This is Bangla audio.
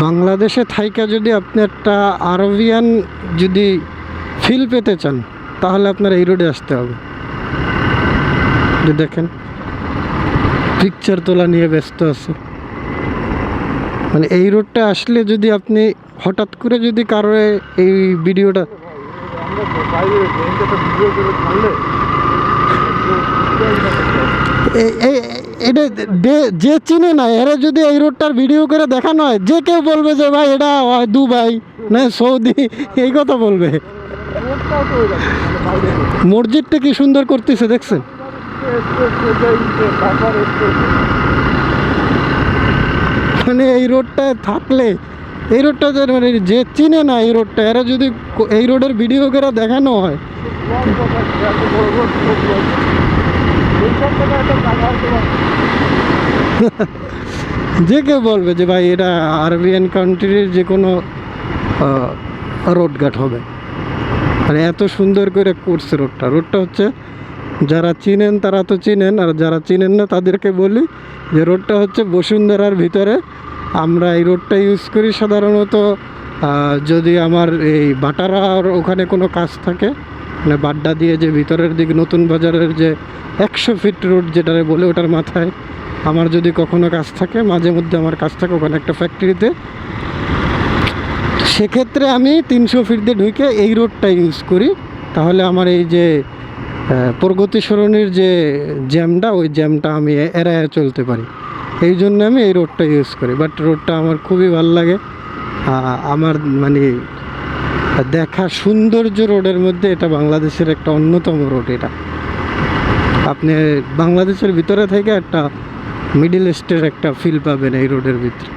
বাংলাদেশে থাইকা যদি আপনি একটা আরবিয়ান যদি ফিল পেতে চান তাহলে আপনার এই রোডে আসতে হবে। দেখেন পিকচার তোলা নিয়ে ব্যস্ত আছে, মানে এই রোডটা আসলে যদি আপনি হঠাৎ করে যদি কারো এই ভিডিওটা এটা যে চিনে না এরা যদি এই রোডটার ভিডিও করে দেখানো হয়, যে কেউ বলবে যে ভাই এটা দুবাই না সৌদি, এই কথা বলবে। মসজিদটা কি সুন্দর করতেছে দেখছেন? মানে এই রোডটায় থাকলে, এই রোডটা মানে যে চিনে না এই রোডটা, এরা যদি এই রোডের ভিডিও করে দেখানো হয়, যে কেউ বলবে যে ভাই এটা আরবিয়ান কান্ট্রির যে কোনো রোডঘাট হবে। মানে এত সুন্দর করে করছে রোডটা। রোডটা হচ্ছে যারা চিনেন তারা তো চিনেন, আর যারা চিনেন না তাদেরকে বলি যে রোডটা হচ্ছে বসুন্ধরার ভিতরে। আমরা এই রোডটা ইউজ করি সাধারণত যদি আমার এই বাটারার ওখানে কোনো কাজ থাকে, মানে বাড্ডা দিয়ে যে ভিতরের দিকে নতুন বাজারের যে 100 ফিট রোড যেটারে বলে, ওটার মাথায় আমার যদি কখনো কাজ থাকে, মাঝে মধ্যে আমার কাজ থাকে ওখানে একটা ফ্যাক্টরিতে, সেক্ষেত্রে আমি 300 ফিট দিয়ে ঢুকে এই রোডটা ইউজ করি। তাহলে আমার এই যে প্রগতি সরণির যে জ্যামটা, ওই জ্যামটা আমি এড়ায় চলতে পারি, এই জন্য আমি এই রোডটা ইউজ করি। বাট রোডটা আমার খুবই ভালো লাগে। আমার মানে দেখা সৌন্দর্য রোডের মধ্যে এটা বাংলাদেশের একটা অন্যতম রোড। এটা আপনি বাংলাদেশের ভিতরে থেকে একটা মিডল ইস্টের একটা ফিল পাবেন এই রোডের ভিতরে।